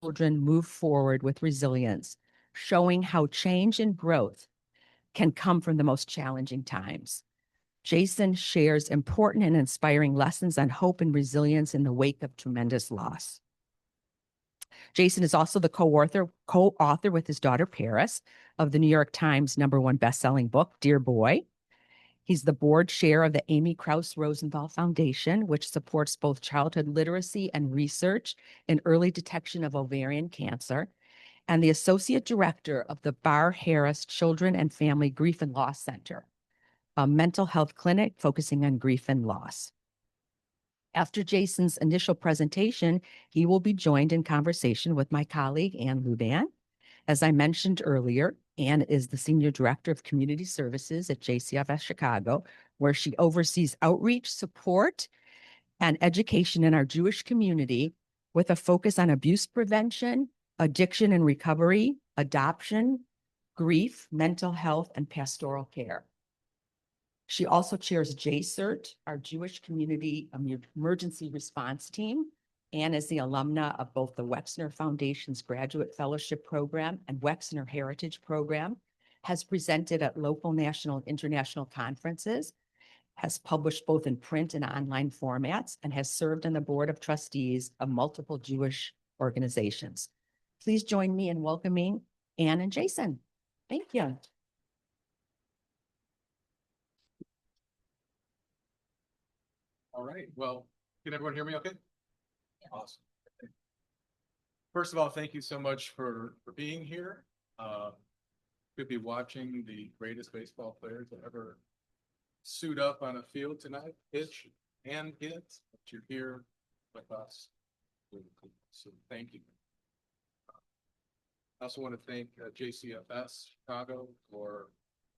children move forward with resilience, showing how change and growth can come from the most challenging times. Jason shares important and inspiring lessons on hope and resilience in the wake of tremendous loss. Jason is also the co-author with his daughter Paris of the New York Times #1 best-selling book, Dear Boy. He's the board chair of the Amy Krauss Rosenthal Foundation, which supports both childhood literacy and research in early detection of ovarian cancer, and the associate director of the Bar Harris Children and Family Grief and Loss Center, a mental health clinic focusing on grief and loss. After Jason's initial presentation, he will be joined in conversation with my colleague, Ann Luban. As I mentioned earlier, Ann is the Senior Director of Community Services at JCFS Chicago, where she oversees outreach, support, and education in our Jewish community with a focus on abuse prevention, addiction and recovery, adoption, grief, mental health, and pastoral care. She also chairs JCERT, our Jewish Community Emergency Response Team, and is the alumna of both the Wexner Foundation's Graduate Fellowship Program and Wexner Heritage Program, has presented at local, national, and international conferences, has published both in print and online formats, and has served on the board of trustees of multiple Jewish organizations. Please join me in welcoming Ann and Jason. Thank you. All right. Well, can everyone hear me okay? Yeah. Awesome. First of all, thank you so much for being here. Could be watching the greatest baseball players to ever suit up on a field tonight, pitch and hit, but you're here with us. So thank you. I also want to thank JCFS Chicago for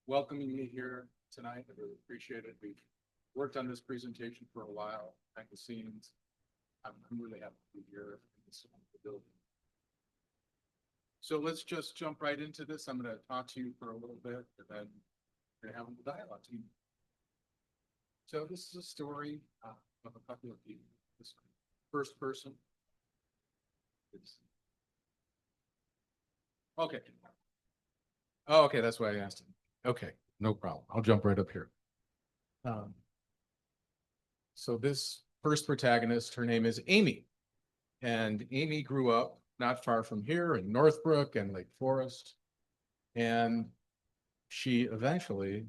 welcoming me here tonight. I really appreciate it. We've worked on this presentation for a while, behind the scenes. I'm really happy to be here in this building. So let's just jump right into this. I'm going to talk to you for a little bit, and then we're going to have a dialogue team. So this is a story of a couple of people. This first person. Okay. Oh, okay, that's why I asked him. Okay, no problem. I'll jump right up here. So this first protagonist, her name is Amy. And Amy grew up not far from here in Northbrook and Lake Forest. And she eventually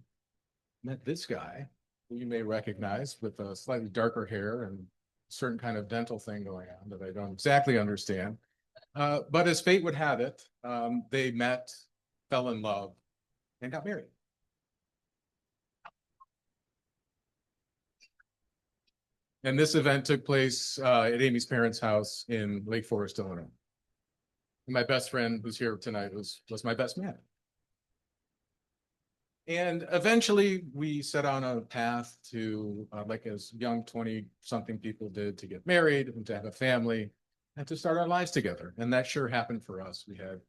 met this guy, who you may recognize, with a slightly darker hair and a certain kind of dental thing going on that I don't exactly understand. But as fate would have it, they met, fell in love, and got married. And this event took place at Amy's parents' house in Lake Forest, Illinois. And my best friend who's here tonight was my best man. And eventually we set on a path to, like as young 20-something people did, to get married and to have a family and to start our lives together. And that sure happened for us. We had,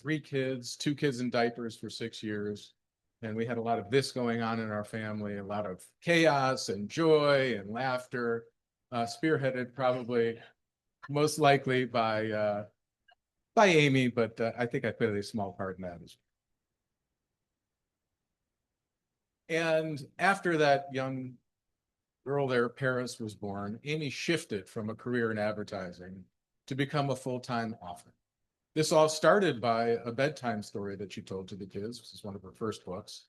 3 kids, 2 kids in diapers for 6 years. And we had a lot of this going on in our family, a lot of chaos and joy and laughter, spearheaded probably most likely by Amy, but I think I played a small part in that as well. And after that young girl there, Paris, was born, Amy shifted from a career in advertising to become a full-time author. This all started by a bedtime story that she told to the kids. This is one of her first books.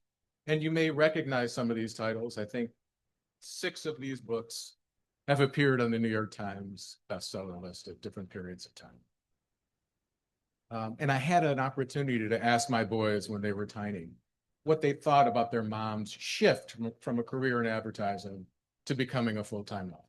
And you may recognize some of these titles. I think 6 of these books have appeared on the New York Times bestseller list at different periods of time. And I had an opportunity to ask my boys when they were tiny what they thought about their mom's shift from a career in advertising to becoming a full-time author.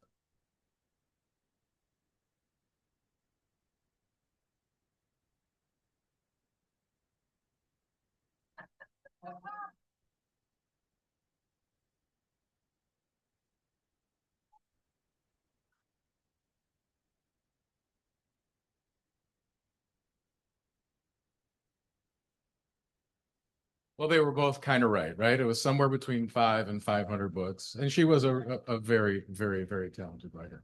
Well, they were both kind of right? It was somewhere between 5 and 500 books. And she was a very, very, very talented writer.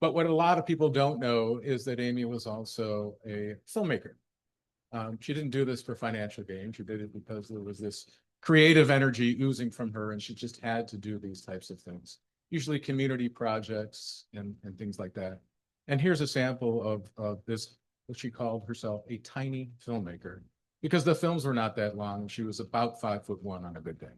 But what a lot of people don't know is that Amy was also a filmmaker. She didn't do this for financial gain. She did it because there was this creative energy oozing from her, and she just had to do these types of things, usually community projects and things like that. And here's a sample of this, what she called herself a tiny filmmaker, because the films were not that long. She was about 5'1" on a good day.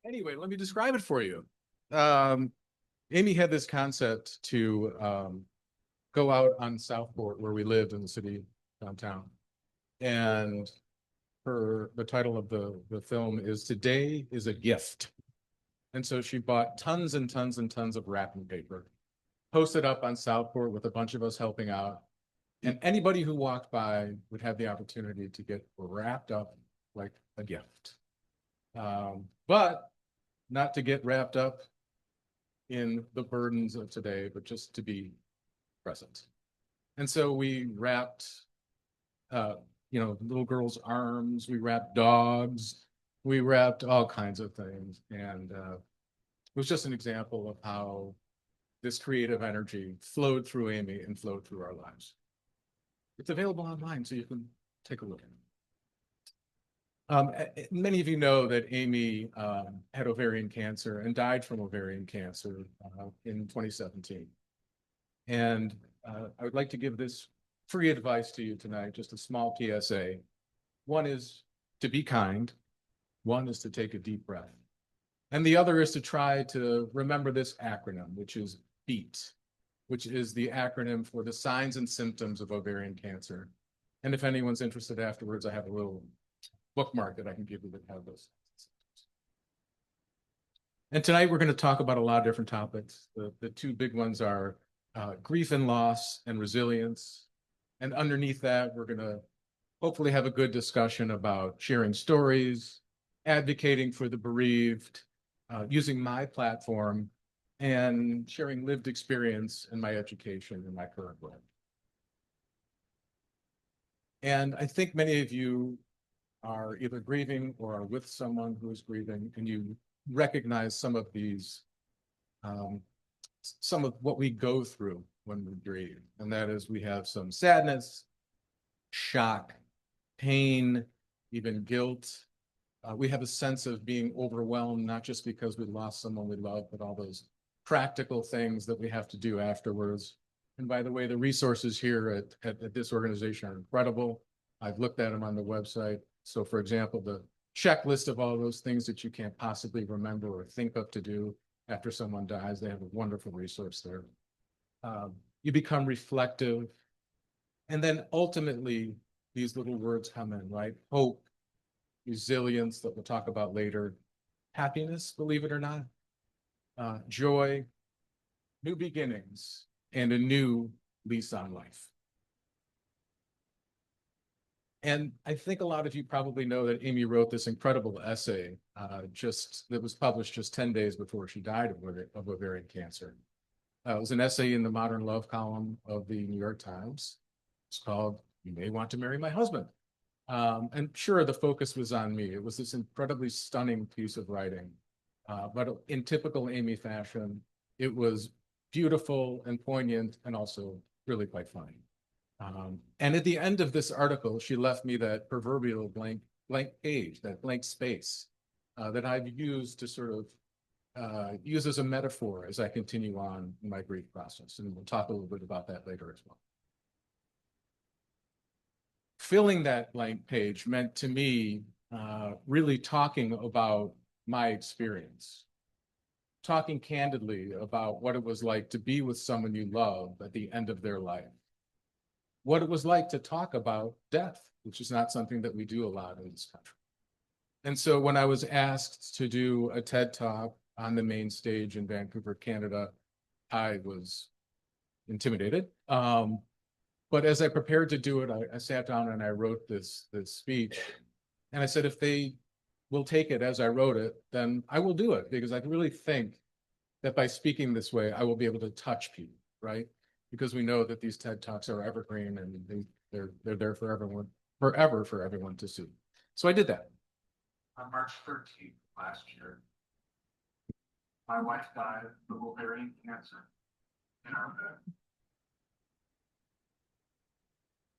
Anyway, let me describe it for you. Um, Amy had this concept to go out on Southport, where we lived in the city downtown. And the title of the film is Today is a Gift. And so she bought tons and tons and tons of wrapping paper, posted up on Southport with a bunch of us helping out. And anybody who walked by would have the opportunity to get wrapped up like a gift. But not to get wrapped up in the burdens of today, but just to be present. And so we wrapped, little girls' arms, we wrapped dogs, we wrapped all kinds of things. And it was just an example of how this creative energy flowed through Amy and flowed through our lives. It's available online, so you can take a look at it. Many of you know that Amy had ovarian cancer and died from ovarian cancer in 2017. And I would like to give this free advice to you tonight, just a small PSA. One is to be kind. One is to take a deep breath. And the other is to try to remember this acronym, which is BEAT, which is the acronym for the signs and symptoms of ovarian cancer. And if anyone's interested afterwards, I have a little bookmark that I can give you that have those. And tonight we're going to talk about a lot of different topics. The two big ones are grief and loss and resilience. And underneath that, we're going to hopefully have a good discussion about sharing stories, advocating for the bereaved, using my platform, and sharing lived experience in my education in my current work. And I think many of you are either grieving or are with someone who is grieving, and you recognize some of these, some of what we go through when we grieve. And that is, we have some sadness, shock, pain, even guilt. We have a sense of being overwhelmed, not just because we lost someone we love, but all those practical things that we have to do afterwards. And by the way, the resources here at this organization are incredible. I've looked at them on the website. So for example, the checklist of all those things that you can't possibly remember or think of to do after someone dies, they have a wonderful resource there. You become reflective. And then ultimately, these little words come in, right? Hope, resilience that we'll talk about later, happiness, believe it or not, joy, new beginnings, and a new lease on life. And I think a lot of you probably know that Amy wrote this incredible essay that was published just 10 days before she died of ovarian cancer. It was an essay in the Modern Love column of the New York Times. It's called "You May Want to Marry My Husband." And sure, the focus was on me. It was this incredibly stunning piece of writing. But in typical Amy fashion, it was beautiful and poignant and also really quite funny. And at the end of this article, she left me that proverbial blank page, that blank space that I've used to sort of use as a metaphor as I continue on in my grief process. And we'll talk a little bit about that later as well. Filling that blank page meant to me really talking about my experience, talking candidly about what it was like to be with someone you love at the end of their life, what it was like to talk about death, which is not something that we do a lot in this country. And so when I was asked to do a TED Talk on the main stage in Vancouver, Canada, I was intimidated. But as I prepared to do it, I sat down and I wrote this speech. And I said, if they will take it as I wrote it, then I will do it, because I really think that by speaking this way, I will be able to touch people, right? Because we know that these TED Talks are evergreen, and they're there for everyone, forever, for everyone to see. So I did that. On March 13th last year, my wife died of ovarian cancer in our bed.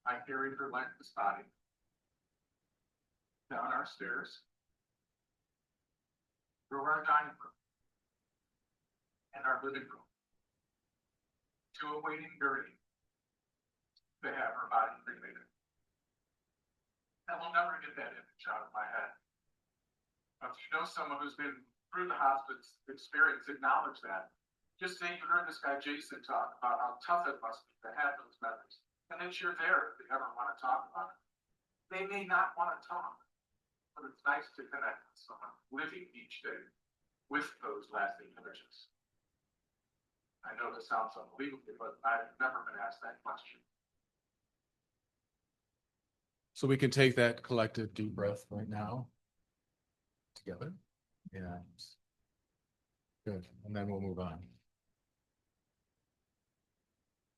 I carried her lifeless body down our stairs, through our dining room and our living room, to a waiting jury to have her body cremated. I will never get that image out of my head. If you know someone who's been through the hospice experience, acknowledge that. Just say you heard this guy Jason talk about how tough it must be to have those memories, and that you're there if they ever want to talk about it. They may not want to talk, but it's nice to connect with someone living each day with those lasting images. I know this sounds unbelievable, but I've never been asked that question. So we can take that collective deep breath right now together. Yeah. Good. And then we'll move on.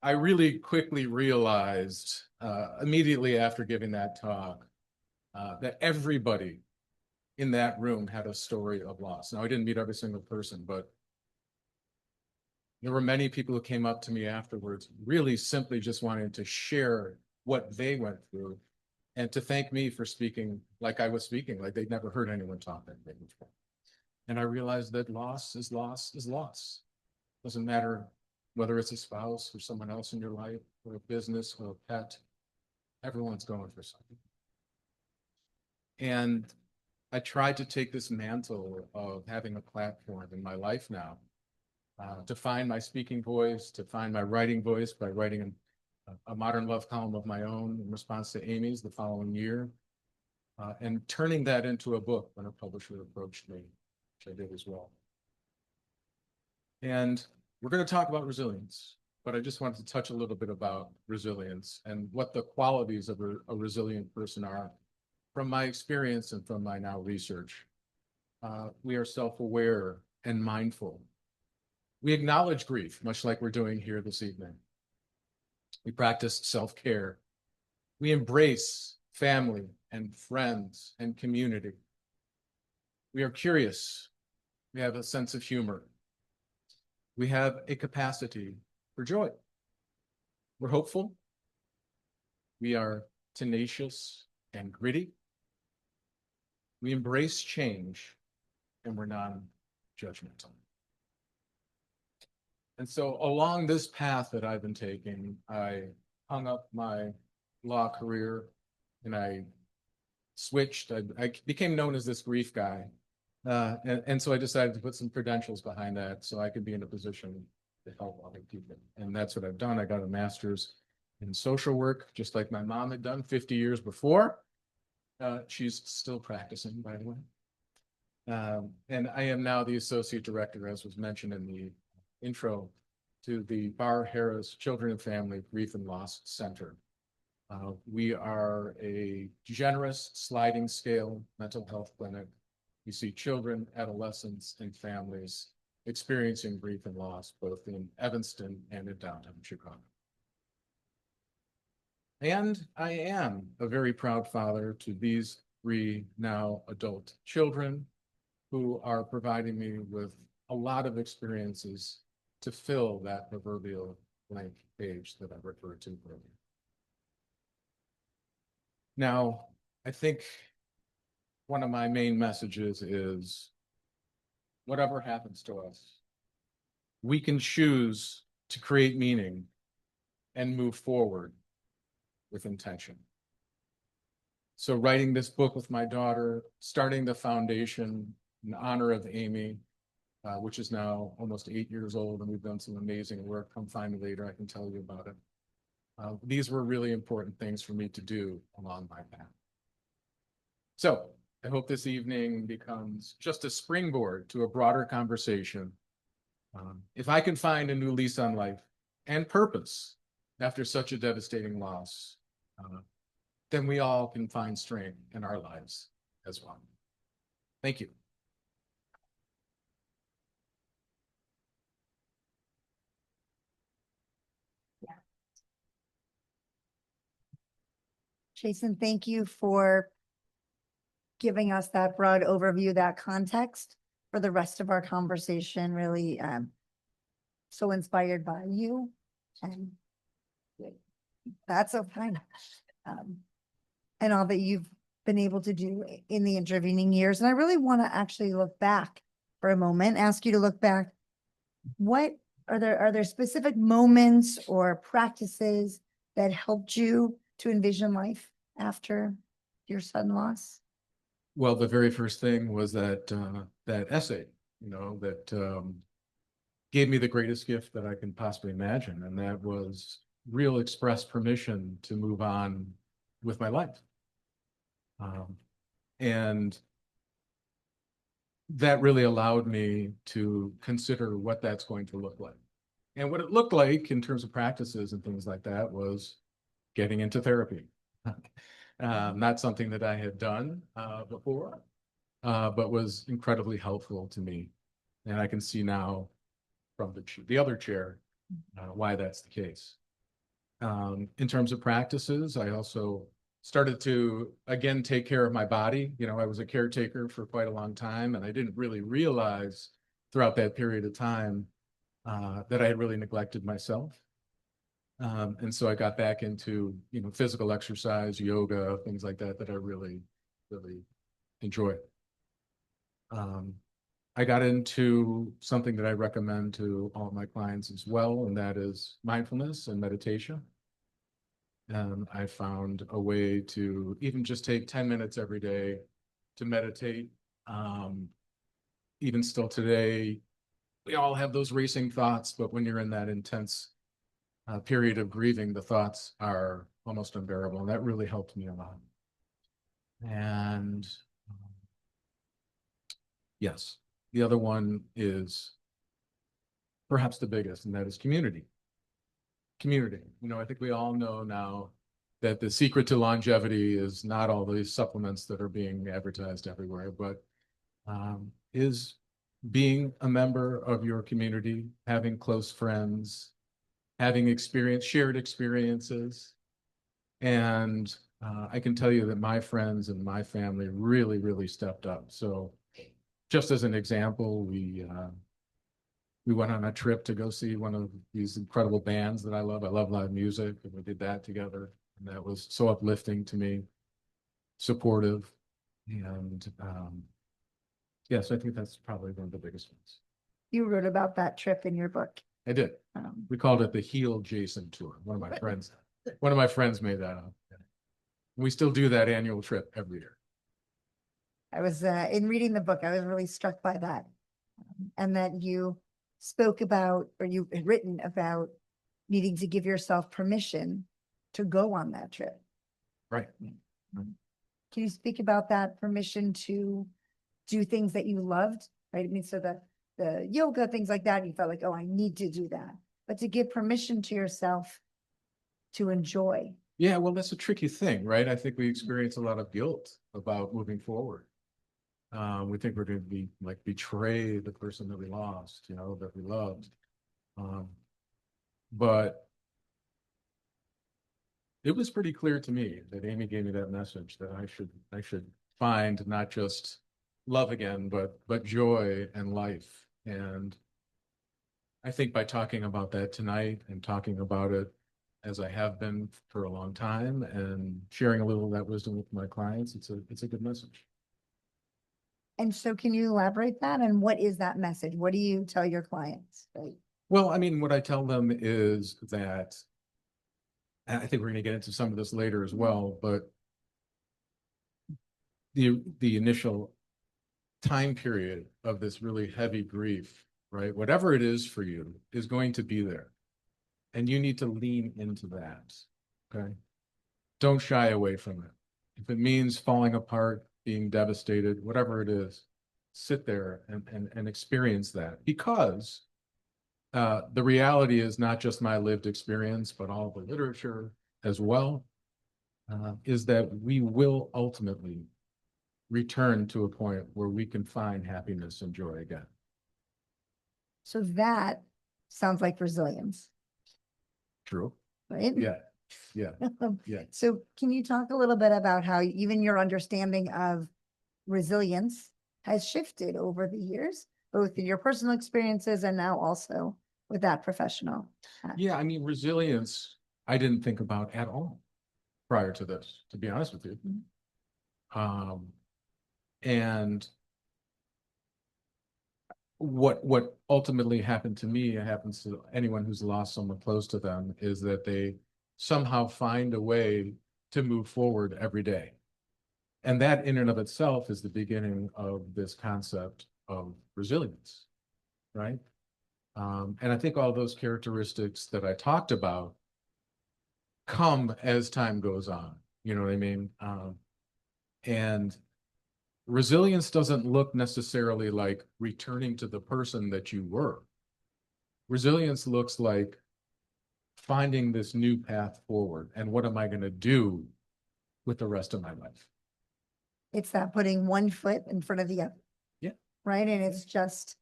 I really quickly realized immediately after giving that talk that everybody in that room had a story of loss. Now, I didn't meet every single person, but there were many people who came up to me afterwards, really simply just wanting to share what they went through and to thank me for speaking like I was speaking, like they'd never heard anyone talk that way before. And I realized that loss is loss is loss. Doesn't matter whether it's a spouse or someone else in your life, or a business or a pet, everyone's going for something. And I tried to take this mantle of having a platform in my life now to find my speaking voice, to find my writing voice by writing a modern love column of my own in response to Amy's the following year, and turning that into a book when a publisher approached me, which I did as well. And we're going to talk about resilience, but I just wanted to touch a little bit about resilience and what the qualities of a resilient person are from my experience and from my now research. We are self-aware and mindful. We acknowledge grief, much like we're doing here this evening. We practice self-care. We embrace family and friends and community. We are curious. We have a sense of humor. We have a capacity for joy. We're hopeful. We are tenacious and gritty. We embrace change, and we're non-judgmental. And so along this path that I've been taking, I hung up my law career and I switched. I became known as this grief guy. And so I decided to put some credentials behind that so I could be in a position to help other people. And that's what I've done. I got a master's in social work, just like my mom had done 50 years before. She's still practicing, by the way. And I am now the associate director, as was mentioned in the intro, to the Bar Harris Children and Family Grief and Loss Center. We are a generous sliding scale mental health clinic. We see children, adolescents, and families experiencing grief and loss, both in Evanston and in downtown Chicago. And I am a very proud father to these 3 now adult children who are providing me with a lot of experiences to fill that proverbial blank page that I referred to earlier. Now, I think one of my main messages is whatever happens to us, we can choose to create meaning and move forward with intention. So writing this book with my daughter, starting the foundation in honor of Amy, which is now almost 8 years old, and we've done some amazing work. Come find me later, I can tell you about it. These were really important things for me to do along my path. So I hope this evening becomes just a springboard to a broader conversation. If I can find a new lease on life and purpose after such a devastating loss, then we all can find strength in our lives as well. Thank you. Jason, thank you for giving us that broad overview, that context for the rest of our conversation. Really so inspired by you, and that's okay. And all that you've been able to do in the intervening years. And I really want to actually look back for a moment, ask you to look back. What are there specific moments or practices that helped you to envision life after your sudden loss? Well, the very first thing was that that essay, that gave me the greatest gift that I can possibly imagine, and that was real express permission to move on with my life. And that really allowed me to consider what that's going to look like. And what it looked like in terms of practices and things like that was getting into therapy. Not something that I had done before, but was incredibly helpful to me. And I can see now from the other chair why that's the case. In terms of practices, I also started to, again, take care of my body. I was a caretaker for quite a long time, and I didn't really realize throughout that period of time that I had really neglected myself. And so I got back into, physical exercise, yoga, things like that, that I really, really enjoy. I got into something that I recommend to all of my clients as well, and that is mindfulness and meditation. And I found a way to even just take 10 minutes every day to meditate. Even still today, we all have those racing thoughts, but when you're in that intense period of grieving, the thoughts are almost unbearable. And that really helped me a lot. And yes, the other one is perhaps the biggest, and that is community. Community. I think we all know now that the secret to longevity is not all these supplements that are being advertised everywhere, but is being a member of your community, having close friends, having shared experiences. And I can tell you that my friends and my family really, really stepped up. So just as an example, we went on a trip to go see one of these incredible bands that I love. I love live music, and we did that together. And that was so uplifting to me, supportive. And yes, I think that's probably one of the biggest ones. You wrote about that trip in your book. I did. We called it the Heal Jason Tour. One of my friends made that up. We still do that annual trip every year. I was in reading the book, I was really struck by that. And that you spoke about, or you had written about, needing to give yourself permission to go on that trip. Right. Can you speak about that permission to do things that you loved? Right. I mean, so the yoga, things like that, you felt like, oh, I need to do that. But to give permission to yourself to enjoy. Yeah, well, that's a tricky thing, right? I think we experience a lot of guilt about moving forward. We think we're going to be betray the person that we lost, that we loved. But it was pretty clear to me that Amy gave me that message that I should find not just love again, but joy and life. And I think by talking about that tonight and talking about it as I have been for a long time and sharing a little of that wisdom with my clients, it's a good message. And so can you elaborate that? And what is that message? What do you tell your clients? Right? Well, I mean, what I tell them is that, and I think we're going to get into some of this later as well, but the initial time period of this really heavy grief, right? Whatever it is for you is going to be there. And you need to lean into that, okay? Don't shy away from it. If it means falling apart, being devastated, whatever it is, sit there and experience that, because the reality is not just my lived experience, but all the literature as well, is that we will ultimately return to a point where we can find happiness and joy again. So that sounds like resilience, True. right? Yeah. Yeah. Yeah. So can you talk a little bit about how even your understanding of resilience has shifted over the years, both in your personal experiences and now also with that professional? Yeah. I mean, resilience, I didn't think about at all prior to this, to be honest with you. And what ultimately happened to me, it happens to anyone who's lost someone close to them, is that they somehow find a way to move forward every day. And that in and of itself is the beginning of this concept of resilience, right? And I think all those characteristics that I talked about come as time goes on. You know what I mean? And resilience doesn't look necessarily like returning to the person that you were. Resilience looks like finding this new path forward. And what am I going to do with the rest of my life? It's that putting one foot in front of the other. Yeah. Right. And it's just,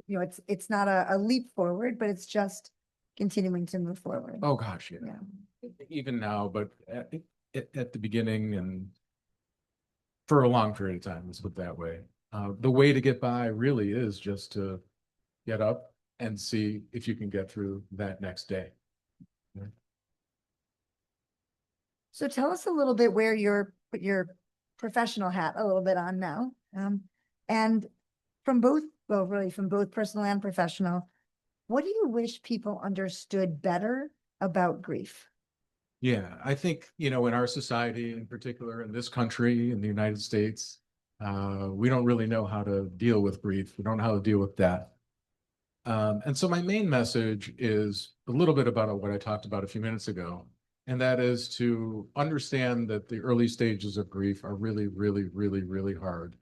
it's not a leap forward, but it's just continuing to move forward. Oh gosh, yeah. Yeah. Even now, but at the beginning and for a long period of time, let's put it that way. The way to get by really is just to get up and see if you can get through that next day. Yeah. So tell us a little bit where you're put your professional hat a little bit on now. And from both, well, really from both personal and professional, what do you wish people understood better about grief? Yeah, I think, in our society in particular, in this country, in the United States, we don't really know how to deal with grief. We don't know how to deal with death. And so my main message is a little bit about what I talked about a few minutes ago, and that is to understand that the early stages of grief are really, really, really, really hard.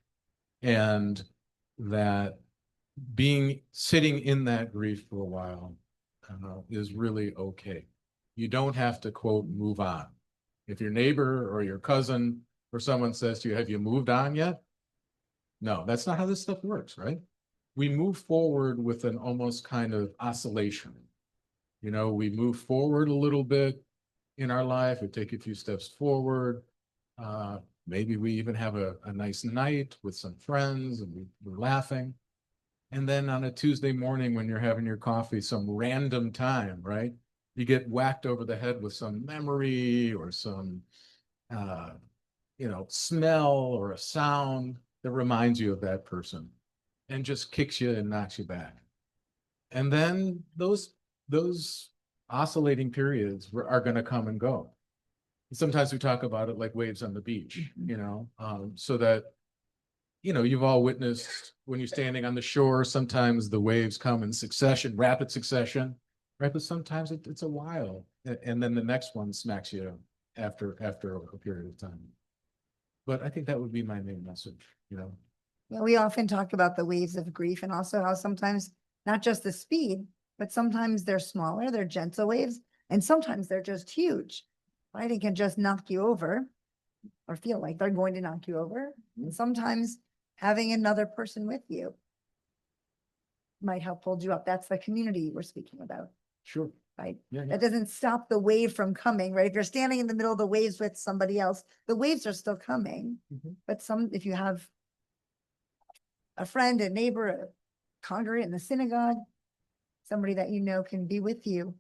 And that sitting in that grief for a while is really okay. You don't have to, quote, move on. If your neighbor or your cousin or someone says to you, have you moved on yet? No, that's not how this stuff works, right? We move forward with an almost kind of oscillation. We move forward a little bit in our life. We take a few steps forward. Maybe we even have a nice night with some friends and we're laughing. And then on a Tuesday morning when you're having your coffee, some random time, right? You get whacked over the head with some memory or some, smell or a sound that reminds you of that person and just kicks you and knocks you back. And then those oscillating periods are going to come and go. Sometimes we talk about it like waves on the beach, so that you've all witnessed when you're standing on the shore, sometimes the waves come in succession, rapid succession, right? But sometimes it's a while, and then the next one smacks you after a period of time. But I think that would be my main message. Yeah, we often talk about the waves of grief and also how sometimes not just the speed, but sometimes they're smaller, they're gentle waves, and sometimes they're just huge, right? It can just knock you over or feel like they're going to knock you over. And sometimes having another person with you might help hold you up. That's the community we're speaking about. Sure. Right. Yeah, yeah. That doesn't stop the wave from coming, right? If you're standing in the middle of the waves with somebody else, the waves are still coming. But if you have a friend, a neighbor, a congregant in the synagogue, somebody that can be with you,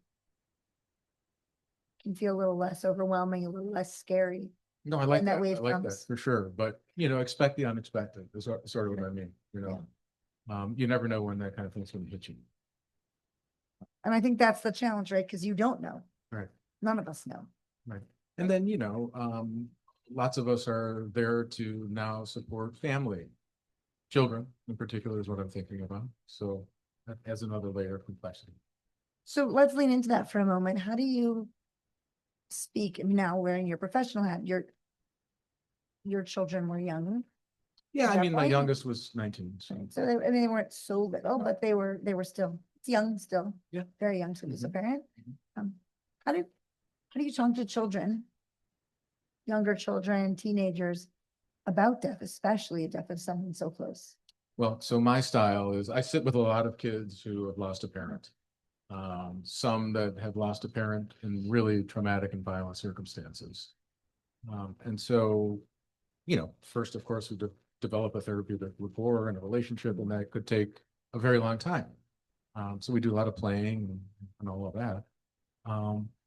can feel a little less overwhelming, a little less scary. No, I like when that. that wave I like comes. that for sure. But expect the unexpected is sort of what I mean. You never know when that kind of thing's going to hit you. And I think that's the challenge, right? Because you don't know. Right. None of us know. Right. And then, lots of us are there to now support family. Children in particular is what I'm thinking about. So that adds another layer of complexity. So let's lean into that for a moment. How do you speak now wearing your professional hat? your children were young. Yeah, At I that mean, my point? youngest was 19, so. So they, I mean, they weren't so little, but they were still, it's young still. Yeah. Very young to lose a Mhm. parent. Mhm. How do you talk to children, younger children, teenagers about death, especially a death of someone so close? Well, so my style is I sit with a lot of kids who have lost a parent. Some that have lost a parent in really traumatic and violent circumstances. And so, first, of course, we develop a therapeutic rapport and a relationship, and that could take a very long time. So we do a lot of playing and all of that.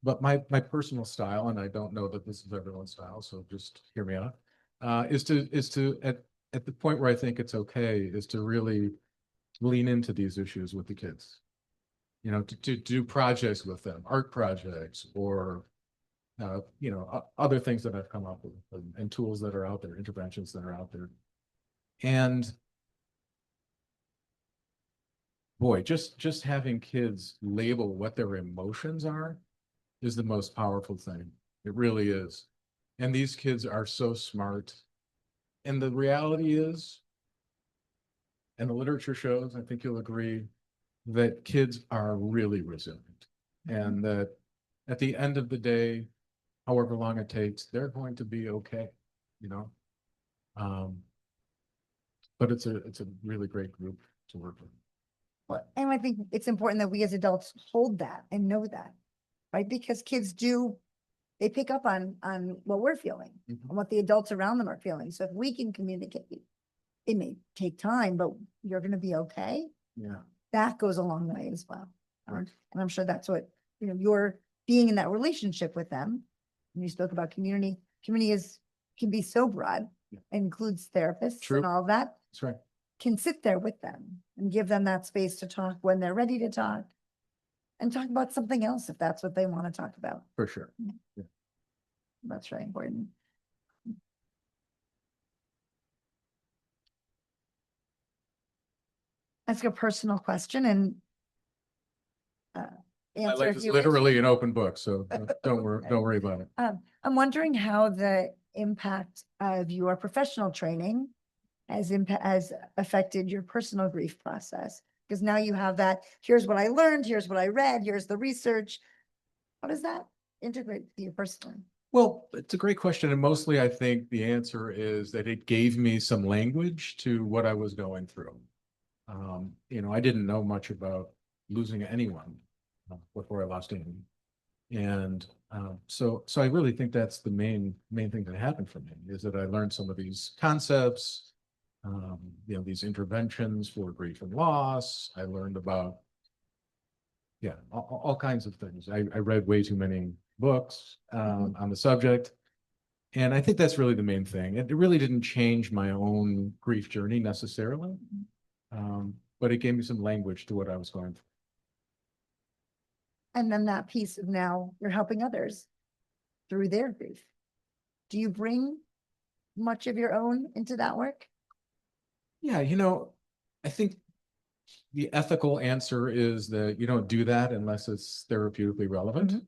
But my personal style, and I don't know that this is everyone's style, so just hear me out, is to at the point where I think it's okay, is to really lean into these issues with the kids. To do projects with them, art projects, or other things that I've come up with, and tools that are out there, interventions that are out there. And boy, just having kids label what their emotions are is the most powerful thing. It really is. And these kids are so smart. And the reality is, and the literature shows, I think you'll agree, that kids are really resilient. And that at the end of the day, however long it takes, they're going to be okay, you know? But it's a really great group to work with. Well, and I think it's important that we as adults hold that and know that, right? Because kids they pick up on what we're feeling and what the adults around them are feeling. So if we can communicate, it may take time, but you're going to be okay. Yeah. That goes a long way as well. Right. And I'm sure that's what, you're being in that relationship with them. And you spoke about community. Community can be so broad, includes therapists True. and all of that. That's right. Can sit there with them and give them that space to talk when they're ready to talk, and talk about something else if that's what they want to talk about. For sure. Yeah. That's very important. Ask a personal question and My answer life if is you wish. literally an open book, so don't worry about it. I'm wondering how the impact of your professional training has affected your personal grief process. Because now you have that, here's what I learned, here's what I read, here's the research. How does that integrate with you personally? Well, it's a great question. And mostly I think the answer is that it gave me some language to what I was going through. I didn't know much about losing anyone before I lost Amy. And so I really think that's the main thing that happened for me, is that I learned some of these concepts, these interventions for grief and loss. I learned about, all kinds of things. I read way too many books on the subject. And I think that's really the main thing. It really didn't change my own grief journey necessarily, but it gave me some language to what I was going through. And then that piece of now you're helping others through their grief. Do you bring much of your own into that work? Yeah, I think the ethical answer is that you don't do that unless it's therapeutically relevant.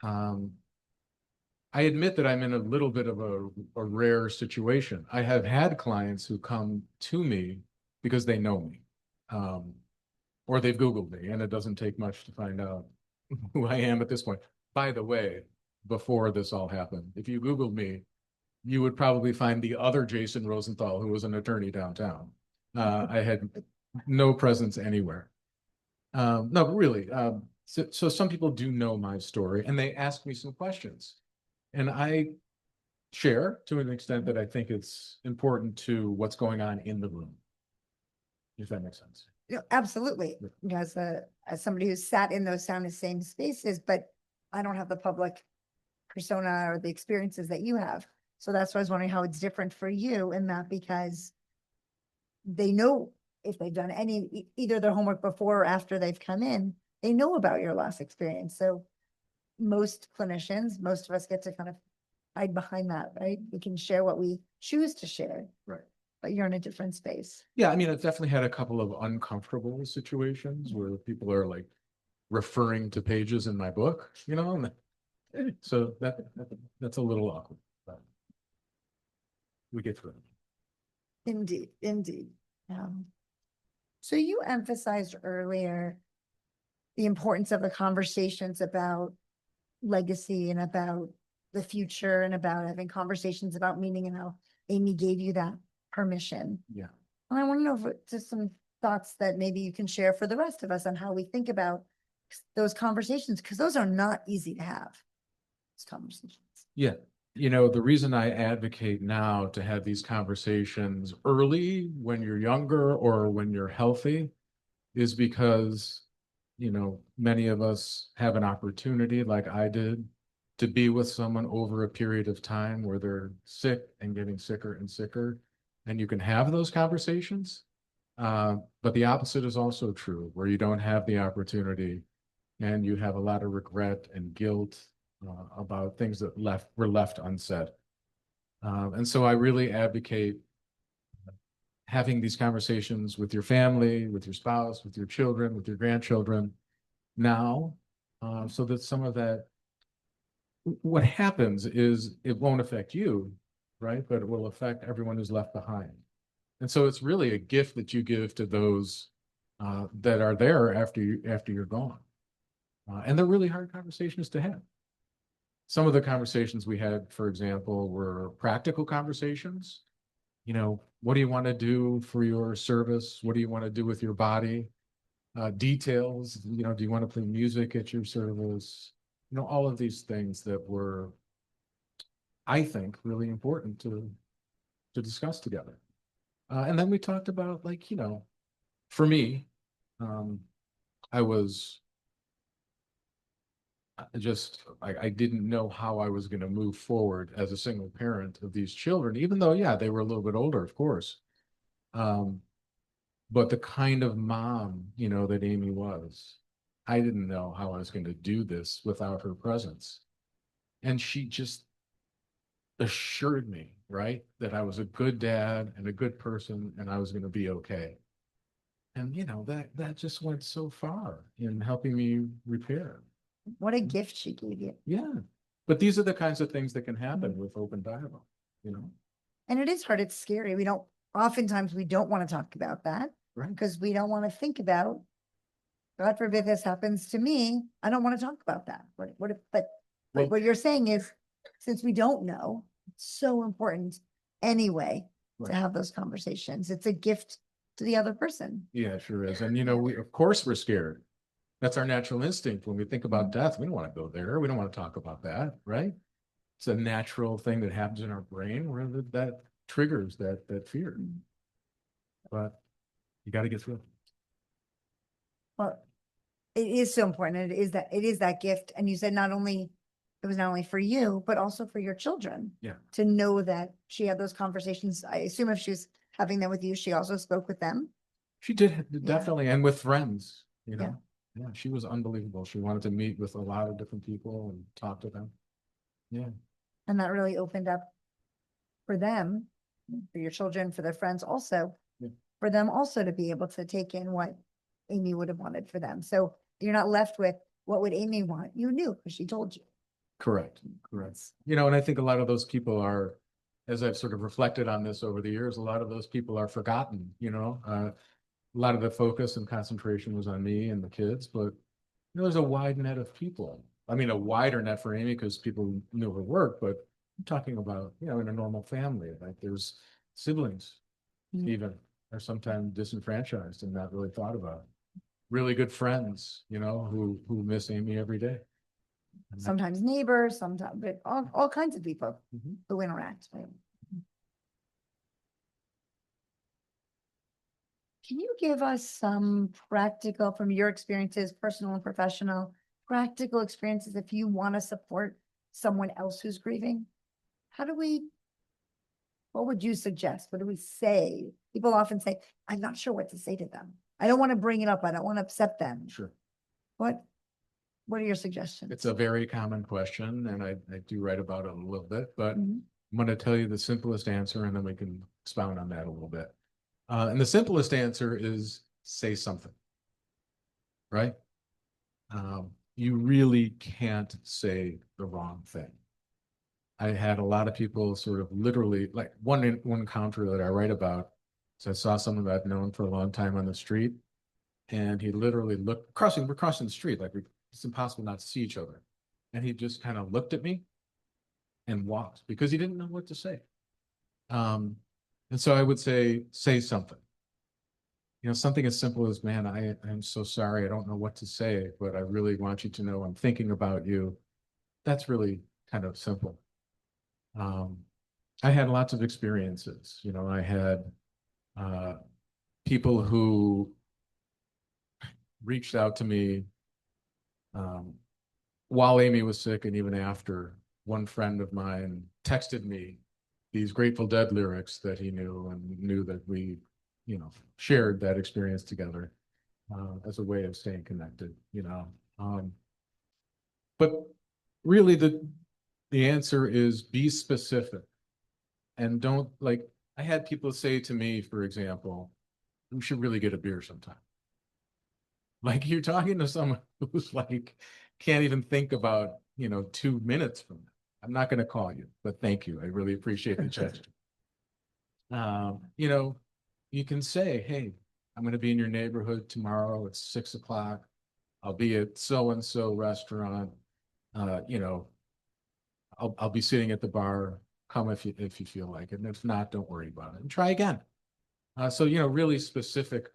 I admit that I'm in a little bit of a rare situation. I have had clients who come to me because they know me, or they've Googled me, and it doesn't take much to find out who I am at this point. By the way, before this all happened, if you Googled me, you would probably find the other Jason Rosenthal, who was an attorney downtown. I had no presence anywhere. No, but really. So some people do know my story, and they ask me some questions. And I share to an extent that I think it's important to what's going on in the room, if that makes sense. Absolutely. As somebody who's sat in those same spaces, but I don't have the public persona or the experiences that you have. So that's why I was wondering how it's different for you in that, because they know if they've done either their homework before or after they've come in, they know about your loss experience. So most clinicians, most of us get to kind of hide behind that, right? We can share what we choose to share. Right. But you're in a different space. Yeah, I mean, I've definitely had a couple of uncomfortable situations where people are like referring to pages in my book, so that's a little awkward. But we get through it. Indeed, indeed. So you emphasized earlier the importance of the conversations about legacy and about the future and about having conversations about meaning, and how Amy gave you that permission. Yeah. And I want to know if just some thoughts that maybe you can share for the rest of us on how we think about those conversations, because those are not easy to have. Those conversations. Yeah. You know, the reason I advocate now to have these conversations early when you're younger or when you're healthy is because, you know, many of us have an opportunity, like I did, to be with someone over a period of time where they're sick and getting sicker and sicker. And you can have those conversations. But the opposite is also true, where you don't have the opportunity and you have a lot of regret and guilt about things that were left unsaid. And so I really advocate having these conversations with your family, with your spouse, with your children, with your grandchildren now, so that some of that, what happens is it won't affect you, right? But it will affect everyone who's left behind. And so it's really a gift that you give to those that are there after you're gone. And they're really hard conversations to have. Some of the conversations we had, for example, were practical conversations. You know, what do you want to do for your service? What do you want to do with your body? Details, you know, do you want to play music at your service? You know, all of these things that were, I think, really important to discuss together. And then we talked about, like, you know, for me, I was I didn't know how I was going to move forward as a single parent of these children, even though, yeah, they were a little bit older, of course. But the kind of mom, you know, that Amy was, I didn't know how I was going to do this without her presence. And she just assured me, right, that I was a good dad and a good person and I was going to be okay. And, you know, that just went so far in helping me repair. What a gift she gave you. Yeah. But these are the kinds of things that can happen with open dialogue, you know? And it is hard. It's scary. Oftentimes we don't want to talk about that. Right. Because we don't want to think about, God forbid this happens to me. I don't want to talk about that. But Well- what you're saying is, since we don't know, it's so important anyway to Right. have those conversations. It's a gift to the other person. Yeah, it sure is. And, you know, of course we're scared. That's our natural instinct. When we think about death, we don't want to go there. We don't want to talk about that, right? It's a natural thing that happens in our brain where that triggers that fear. But you got to get through it. Well, it is so important. It is that gift. And you said it was not only for you, but also for your children. Yeah. To know that she had those conversations. I assume if she was having them with you, she also spoke with them. She did definitely, and with friends, you know. Yeah. Yeah, she was unbelievable. She wanted to meet with a lot of different people and talk to them. Yeah. And that really opened up for them, for your children, for their friends also, Yeah. for them also to be able to take in what Amy would have wanted for them. So you're not left with what would Amy want? You knew because she told you. Correct. You know, and I think a lot of those people are, as I've sort of reflected on this over the years, a lot of those people are forgotten, you know. A lot of the focus and concentration was on me and the kids, but you know, there's a wide net of people. I mean, a wider net for Amy because people knew her work, but I'm talking about, you know, in a normal family, like there's siblings even are sometimes disenfranchised and not really thought about. Really good friends, you know, who miss Amy every day. Sometimes neighbors, sometimes, but all kinds of people Mhm. who interact. Can you give us some practical, from your experiences, personal and professional, practical experiences if you want to support someone else who's grieving? What would you suggest? What do we say? People often say, I'm not sure what to say to them. I don't want to bring it up. I don't want to upset them. Sure. What are your suggestions? It's a very common question, and I do write about it a little bit, but Mhm. I'm going to tell you the simplest answer, and then we can expound on that a little bit. And the simplest answer is say something, right? You really can't say the wrong thing. I had a lot of people sort of literally, like one encounter that I write about. So I saw someone that I've known for a long time on the street, and he literally we're crossing the street, like it's impossible not to see each other. And he just kind of looked at me and walked because he didn't know what to say. And so I would say something. Something as simple as, man, I'm so sorry. I don't know what to say, but I really want you to know I'm thinking about you. That's really kind of simple. I had lots of experiences. I had people who reached out to me um, while Amy was sick and even after. One friend of mine texted me these Grateful Dead lyrics that he knew and knew that we, shared that experience together as a way of staying connected. But really the answer is be specific and don't like, I had people say to me, for example, we should really get a beer sometime. Like you're talking to someone who's like, can't even think about, 2 minutes from now. I'm not going to call you, but thank you. I really appreciate the gesture. You know, you can say, hey, I'm going to be in your neighborhood tomorrow at 6 o'clock. I'll be at so-and-so restaurant. You know, I'll be sitting at the bar. Come if you feel like it. And if not, don't worry about it and try again. So, really specific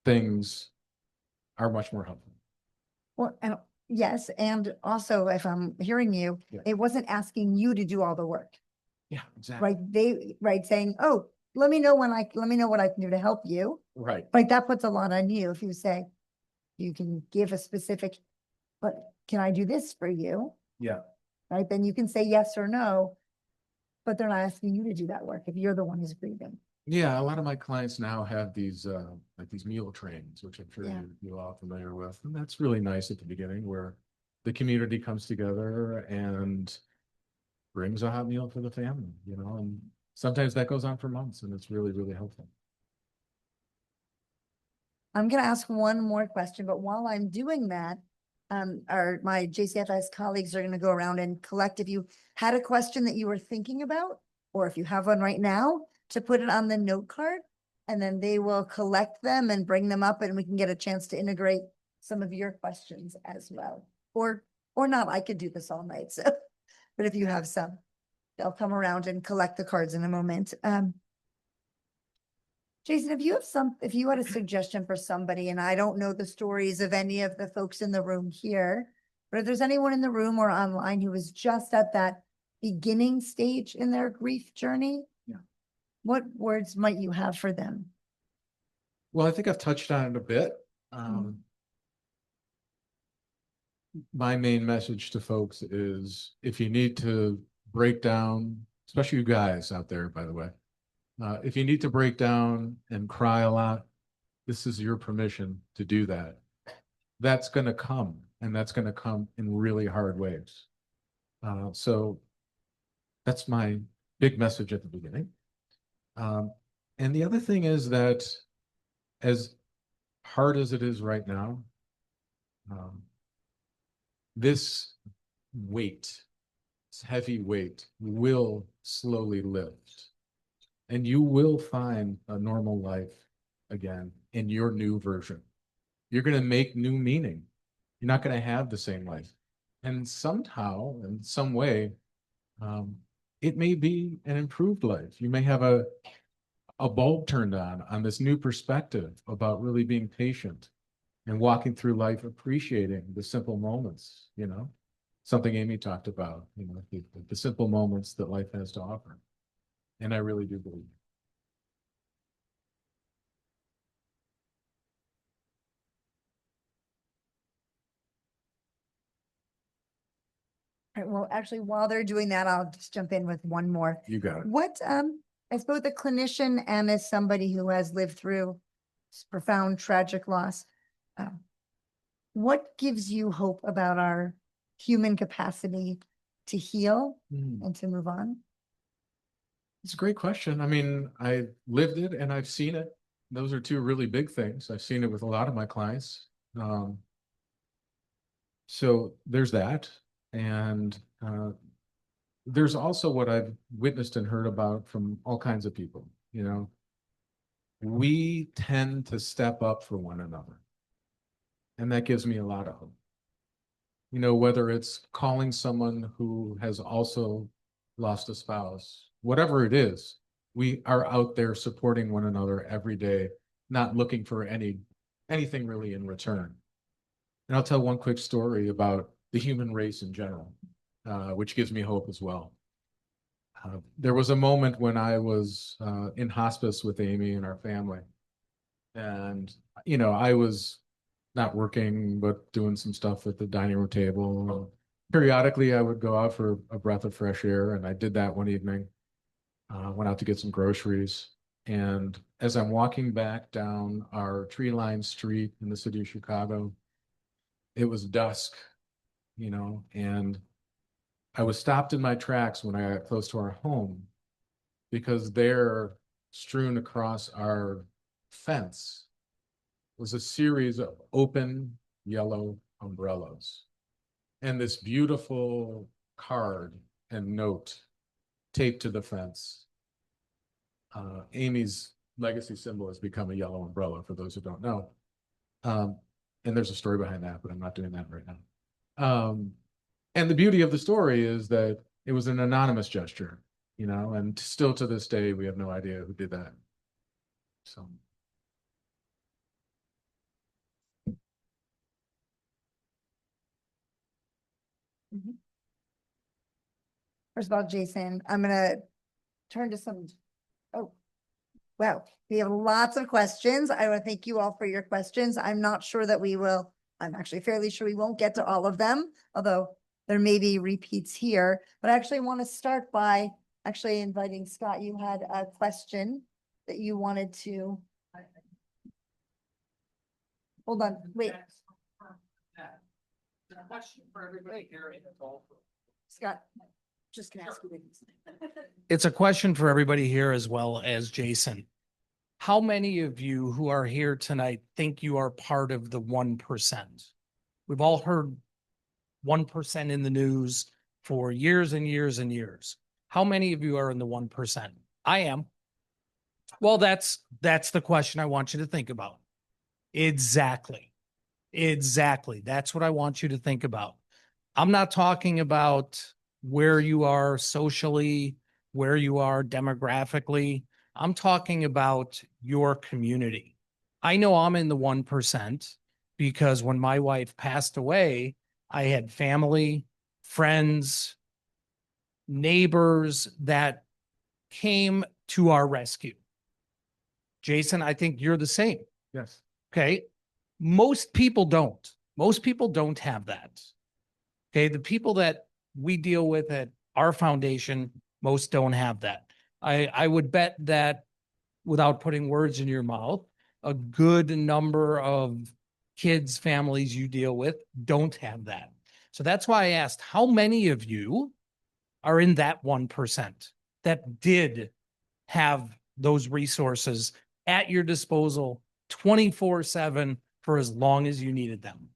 things are much more helpful. Well, and yes, and also if I'm hearing you, Yeah. it wasn't asking you to do all the work, Yeah, exactly. right? Saying, oh, let me know what I can do to help you. Right. Like that puts a lot on you. If you say, you can give a specific, but can I do this for you? Yeah. Right? Then you can say yes or no, but they're not asking you to do that work if you're the one who's grieving. Yeah, a lot of my clients now have these like these meal trains, which I'm sure Yeah. you all familiar with. And that's really nice at the beginning where the community comes together and brings a hot meal for the family, and sometimes that goes on for months and it's really, really helpful. I'm going to ask one more question, but while I'm doing that, my JCFS colleagues are going to go around and collect if you had a question that you were thinking about, or if you have one right now, to put it on the note card, and then they will collect them and bring them up, and we can get a chance to integrate some of your questions as well. Or not, I could do this all night. So, but if you have some, they'll come around and collect the cards in a moment. Jason, if you had a suggestion for somebody, and I don't know the stories of any of the folks in the room here, but if there's anyone in the room or online who is just at that beginning stage in their grief journey, Yeah. what words might you have for them? Well, I think I've touched on it a bit. My main message to folks is if you need to break down, especially you guys out there, by the way, if you need to break down and cry a lot, this is your permission to do that. That's going to come, and that's going to come in really hard ways. So that's my big message at the beginning. And the other thing is that as hard as it is right now, this weight, this heavy weight will slowly lift. And you will find a normal life again in your new version. You're going to make new meaning. You're not going to have the same life. And somehow, in some way, it may be an improved life. You may have a bulb turned on this new perspective about really being patient and walking through life, appreciating the simple moments, something Amy talked about, the simple moments that life has to offer. And I really do believe. All right, well, actually, while they're doing that, I'll just jump in with one more. You got it. What, as both a clinician and as somebody who has lived through profound tragic loss, what gives you hope about our human capacity to heal and to move on? It's a great question. I mean, I lived it and I've seen it. Those are two really big things. I've seen it with a lot of my clients. So there's that. And there's also what I've witnessed and heard about from all kinds of people, you know, we tend to step up for one another. And that gives me a lot of hope. You know, whether it's calling someone who has also lost a spouse, whatever it is, we are out there supporting one another every day, not looking for anything really in return. And I'll tell one quick story about the human race in general, which gives me hope as well. There was a moment when I was in hospice with Amy and our family. And, you know, I was not working, but doing some stuff at the dining room table. Periodically, I would go out for a breath of fresh air. And I did that one evening. Went out to get some groceries. And as I'm walking back down our tree-lined street in the city of Chicago, it was dusk, you know, and I was stopped in my tracks when I got close to our home because there, strewn across our fence, was a series of open yellow umbrellas and this beautiful card and note taped to the fence. Amy's legacy symbol has become a yellow umbrella, for those who don't know. And there's a story behind that, but I'm not doing that right now. And the beauty of the story is that it was an anonymous gesture, you know, and still to this day, we have no idea who did that. So. First of all, Jason, I'm gonna turn to some, oh, wow, we have lots of questions. I want to thank you all for your questions. I'm not sure that we will, I'm actually fairly sure we won't get to all of them, although there may be repeats here, but I actually want to start by actually inviting Scott. You had a question that you wanted to. Hold on, wait, Question for everybody here. Scott, just gonna ask you. this. It's a question for everybody here as well as Jason. How many of you who are here tonight think you are part of the 1%? We've all heard 1% in the news for years and years and years. How many of you are in the 1%? I am. Well, that's the question I want you to think about. Exactly. Exactly. That's what I want you to think about. I'm not talking about where you are socially, where you are demographically. I'm talking about your community. I know I'm in the 1% because when my wife passed away, I had family, friends, neighbors that came to our rescue. Jason, I think you're the same. Yes. Okay. Most people don't. Most people don't have that. Okay. The people that we deal with at our foundation, most don't have that. I would bet that, without putting words in your mouth, a good number of kids, families you deal with don't have that. So that's why I asked, how many of you are in that 1% that did have those resources at your disposal 24/7 for as long as you needed them?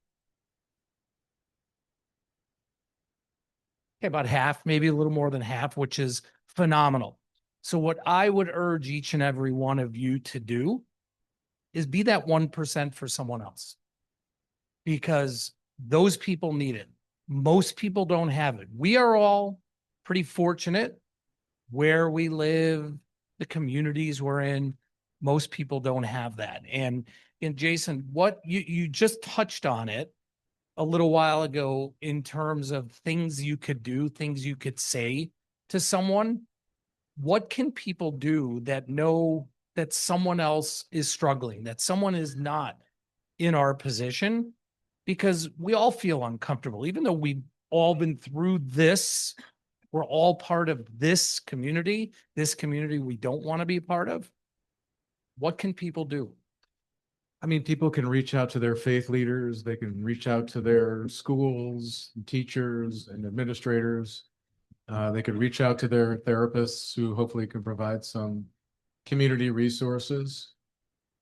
Okay, about half, maybe a little more than half, which is phenomenal. So what I would urge each and every one of you to do is be that 1% for someone else, because those people need it. Most people don't have it. We are all pretty fortunate where we live, the communities we're in. Most people don't have that. And Jason, what you just touched on it a little while ago in terms of things you could do, things you could say to someone. What can people do that know that someone else is struggling, that someone is not in our position? Because we all feel uncomfortable, even though we've all been through this. We're all part of this community we don't want to be part of. What can people do? I mean, people can reach out to their faith leaders. They can reach out to their schools, and teachers, and administrators. They could reach out to their therapists, who hopefully can provide some community resources.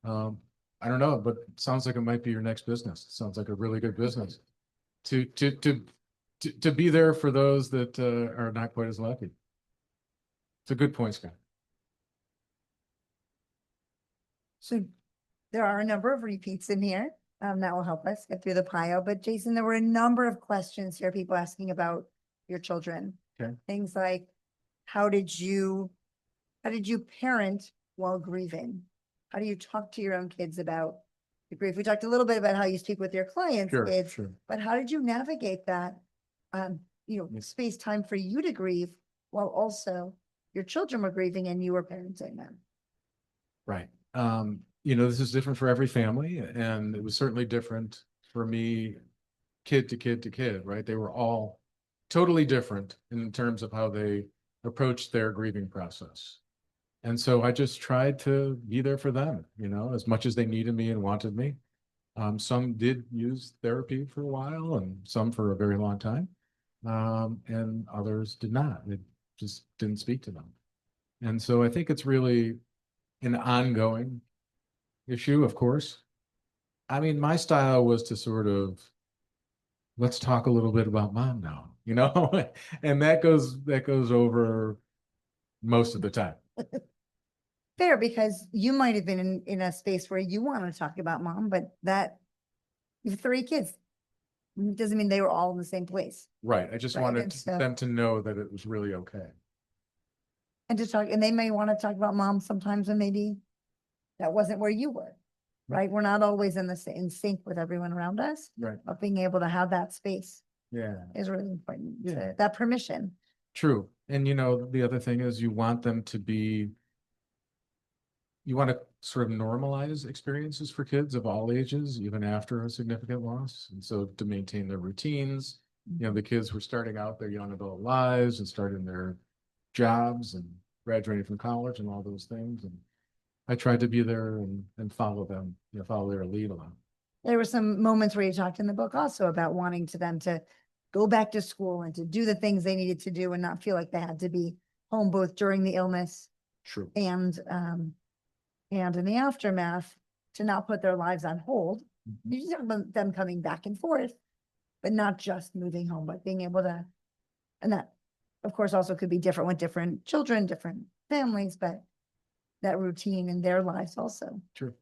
I don't know, but it sounds like it might be your next business. It sounds like a really good business to to be there for those that are not quite as lucky. It's a good point, Scott. So there are a number of repeats in here. That will help us get through the pile. But Jason, there were a number of questions here, people asking about your children. Okay. Things like, how did you parent while grieving? How do you talk to your own kids about the grief? We talked a little bit about how you speak with your clients' Sure, kids, sure. but how did you navigate that? Space time for you to grieve while also your children were grieving and you were parenting them. Right. This is different for every family, and it was certainly different for me, kid to kid to kid, right? They were all totally different in terms of how they approached their grieving process. And so I just tried to be there for them, as much as they needed me and wanted me. Some did use therapy for a while and some for a very long time. And others did not. It just didn't speak to them. And so I think it's really an ongoing issue, of course. I mean, my style was to sort of, let's talk a little bit about mom now, and that goes over most of the time. Fair, because you might have been in a space where you want to talk about mom, but you have 3 kids. It doesn't mean they were all in the same place. Right. I just Right, wanted and so- them to know that it was really okay. And they may want to talk about mom sometimes when maybe that wasn't where you were, right? We're not always in sync with everyone around us, Right. but being able to have that space Yeah. is really important. Yeah. That permission. True. And the other thing is you want to sort of normalize experiences for kids of all ages, even after a significant loss. And so to maintain their routines, the kids were starting out their young adult lives and starting their jobs and graduating from college and all those things. And I tried to be there and follow them, follow their lead along. There were some moments where you talked in the book also about wanting them to go back to school and to do the things they needed to do and not feel like they had to be home both during the illness True. and in the aftermath, to not put their lives on hold. Mhm. You talk about them coming back and forth, but not just moving home, but being able to, and that of course also could be different with different children, different families, but that routine in their lives also. True.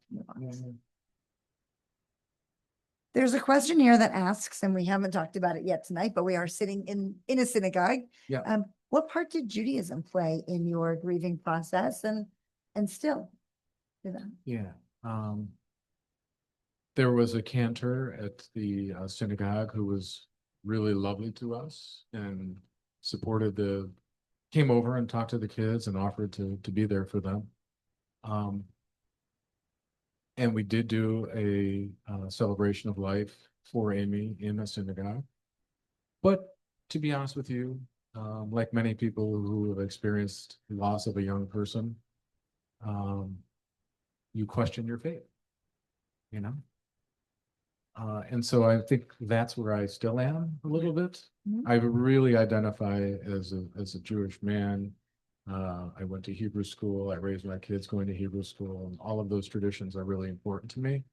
There's a question here that asks, and we haven't talked about it yet tonight, but we are sitting in a synagogue. Yeah. What part did Judaism play in your grieving process and still? Yeah. There was a cantor at the synagogue who was really lovely to us and came over and talked to the kids and offered to be there for them. And we did do a celebration of life for Amy in a synagogue. But to be honest with you, like many people who have experienced loss of a young person, you question your faith, and so I think that's where I still am a little bit. Mhm. I really identify as a Jewish man. I went to Hebrew school. I raised my kids going to Hebrew school, and all of those traditions are really important to me.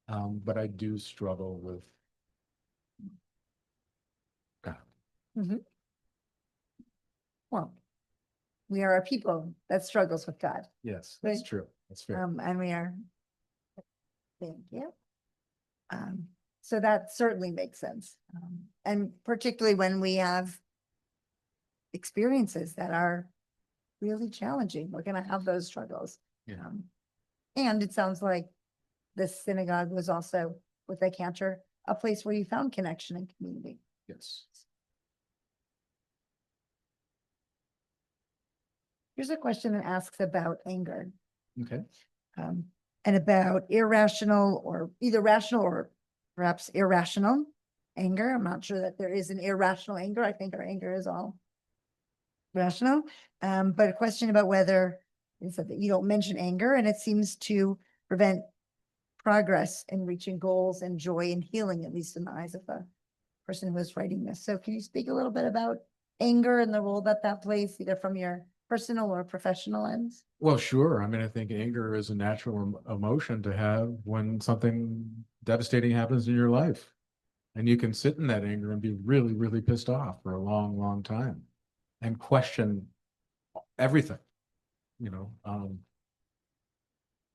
But I do struggle with God. Well, we are a people that struggles with God. Yes, that's Right. true. That's fair. And we are. Thank you. So that certainly makes sense. And particularly when we have experiences that are really challenging, we're gonna have those struggles. Yeah. And it sounds like the synagogue was also, with the cantor, a place where you found connection and community. Yes. Here's a question that asks about anger. Okay. And about irrational or either rational or perhaps irrational anger. I'm not sure that there is an irrational anger. I think our anger is all rational. But a question about whether it said that you don't mention anger and it seems to prevent progress in reaching goals and joy and healing, at least in the eyes of the person who is writing this. So can you speak a little bit about anger and the role that plays either from your personal or professional lens? Well, sure. I mean, I think anger is a natural emotion to have when something devastating happens in your life. And you can sit in that anger and be really, really pissed off for a long, long time and question everything, you know.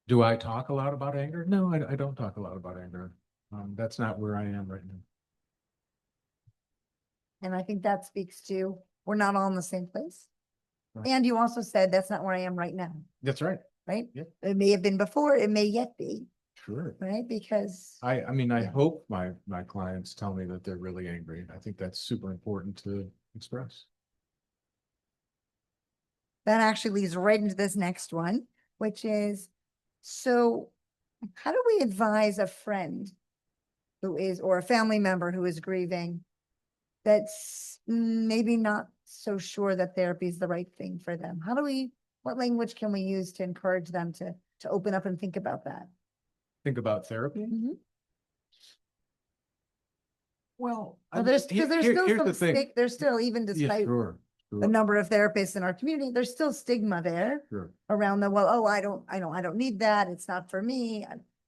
Do I talk a lot about anger? No, I don't talk a lot about anger. That's not where I am right now. And I think that speaks to, we're not all in the same place. Right. And you also said that's not where I am right now, That's right. right? Yep. It may have been before, it may yet be, Sure. right? Because I mean, I Yeah. hope my clients tell me that they're really angry. I think that's super important to express. that actually leads right into this next one, which is, so how do we advise a friend who is, or a family member who is grieving, that's maybe not so sure that therapy is the right thing for them? How do we, what language can we use to encourage them to open up and think about that? Think about therapy. Mhm. Well, Well, there's, because there's still here's some the thing. there's still, even Yeah, despite sure, the sure, number of therapists in our community, there's still stigma there sure. around the, well, oh, I don't need that. It's not for me.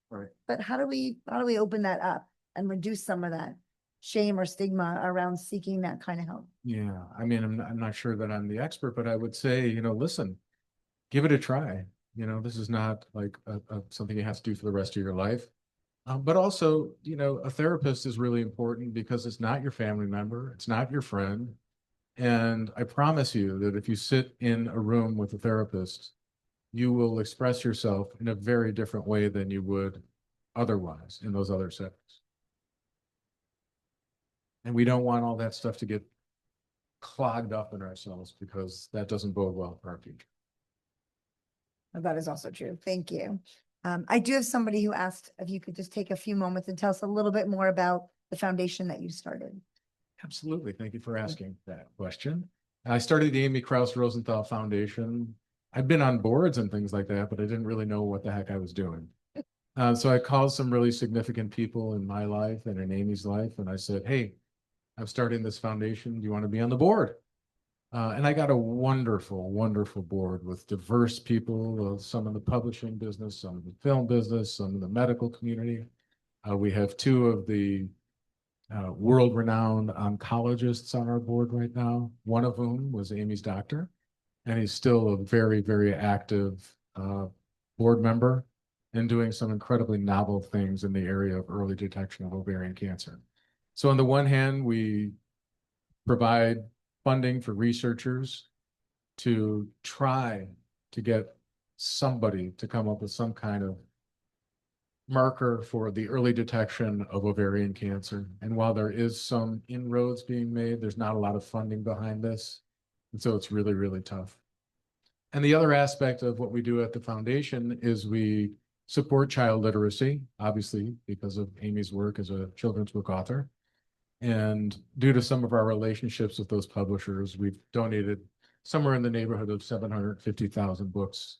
Right. But how do we open that up and reduce some of that shame or stigma around seeking that kind of help? Yeah, I mean, I'm not sure that I'm the expert, but I would say, you know, listen, give it a try. You know, this is not like something you have to do for the rest of your life. But also, you know, a therapist is really important because it's not your family member, it's not your friend. And I promise you that if you sit in a room with a therapist, you will express yourself in a very different way than you would otherwise in those other settings. And we don't want all that stuff to get clogged up in ourselves because that doesn't bode well for our future. That is also true. Thank you. I do have somebody who asked if you could just take a few moments and tell us a little bit more about the foundation that you started. Absolutely. Thank you for asking that question. I started the Amy Krauss Rosenthal Foundation. I've been on boards and things like that, but I didn't really know what the heck I was doing. So I called some really significant people in my life and in Amy's life, and I said, hey, I'm starting this foundation. Do you want to be on the board? And I got a wonderful, wonderful board with diverse people, some in the publishing business, some in the film business, some in the medical community. We have two of the world-renowned oncologists on our board right now, one of whom was Amy's doctor, and he's still a very, very active board member and doing some incredibly novel things in the area of early detection of ovarian cancer. So on the one hand, we provide funding for researchers to try to get somebody to come up with some kind of marker for the early detection of ovarian cancer. And while there is some inroads being made, there's not a lot of funding behind this. And so it's really, really tough. And the other aspect of what we do at the foundation is we support child literacy, obviously, because of Amy's work as a children's book author. And due to some of our relationships with those publishers, we've donated somewhere in the neighborhood of 750,000 books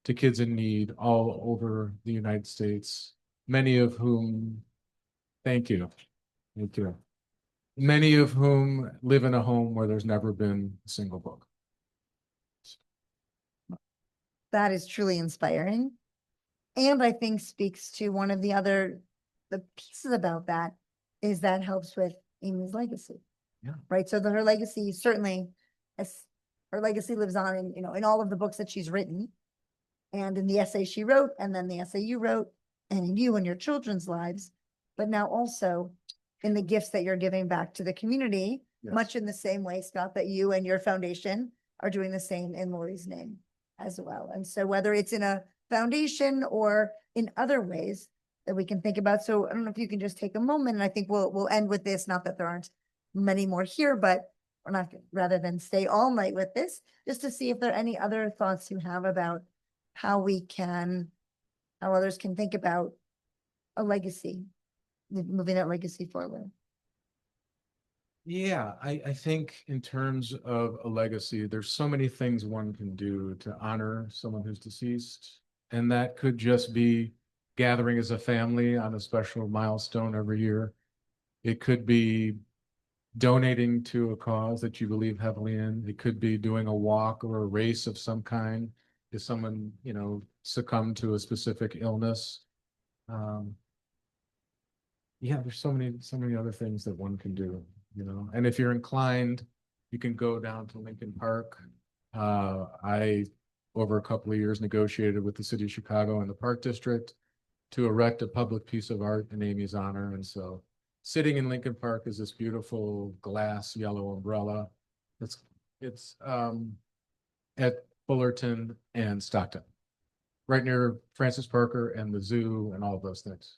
to kids in need all over the United States, many of whom, thank you, many of whom live in a home where there's never been a single book. That is truly inspiring. And I think speaks to one of the pieces about that is that helps with Amy's legacy. Yeah. Right. So her legacy certainly, as her legacy lives on in, in all of the books that she's written and in the essay she wrote, and then the essay you wrote, and in you and your children's lives, but now also in the gifts that you're giving back to the community, Yes. much in the same way, Scott, that you and your foundation are doing the same in Lori's name as well. And so whether it's in a foundation or in other ways that we can think about. So I don't know if you can just take a moment, and I think we'll end with this, not that there aren't many more here, but we're not, rather than stay all night with this, just to see if there are any other thoughts you have about how others can think about a legacy, moving that legacy forward. Yeah, I think in terms of a legacy, there's so many things one can do to honor someone who's deceased. And that could just be gathering as a family on a special milestone every year. It could be donating to a cause that you believe heavily in. It could be doing a walk or a race of some kind if someone, succumbed to a specific illness. yeah, there's so many other things that one can do, you know, and if you're inclined, you can go down to Lincoln Park. I, over a couple of years, negotiated with the city of Chicago and the Park District to erect a public piece of art in Amy's honor. And so sitting in Lincoln Park is this beautiful glass yellow umbrella. It's at Fullerton and Stockton, right near Francis Parker and the zoo and all of those things.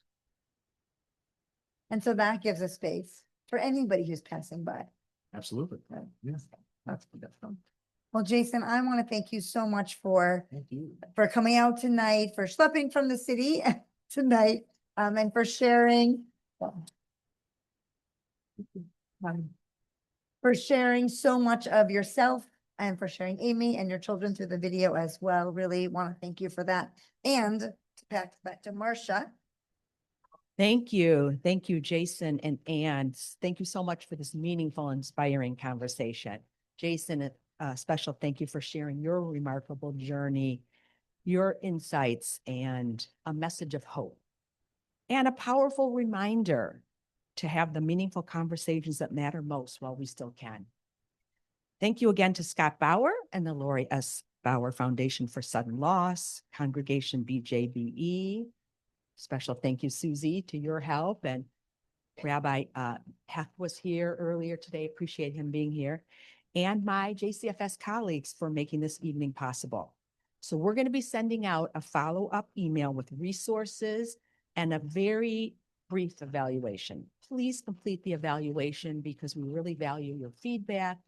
And so that gives a space for anybody who's passing by. Absolutely. Right. Yeah. That's beautiful. Well, Jason, I want to thank you so much for Thank you. coming out tonight, for schlepping from the city tonight, and for sharing. For sharing so much of yourself and for sharing Amy and your children through the video as well. Really want to thank you for that. And to back to Marcia. Thank you. Thank you, Jason and Ann. Thank you so much for this meaningful, inspiring conversation. Jason, a special thank you for sharing your remarkable journey, your insights, and a message of hope, and a powerful reminder to have the meaningful conversations that matter most while we still can. Thank you again to Scott Bauer and the Lori S. Bauer Foundation for Sudden Loss, Congregation BJBE. Special thank you, Susie, to your help. And Rabbi Heck was here earlier today. Appreciate him being here. And my JCFS colleagues for making this evening possible. So we're going to be sending out a follow-up email with resources and a very brief evaluation. Please complete the evaluation because we really value your feedback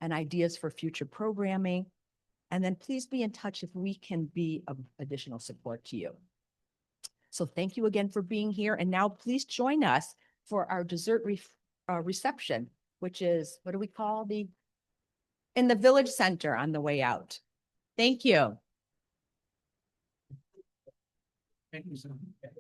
and ideas for future programming. And then please be in touch if we can be of additional support to you. So thank you again for being here. And now please join us for our dessert reception, which is, what do we call in the Village Center on the way out. Thank you. Thank you so much.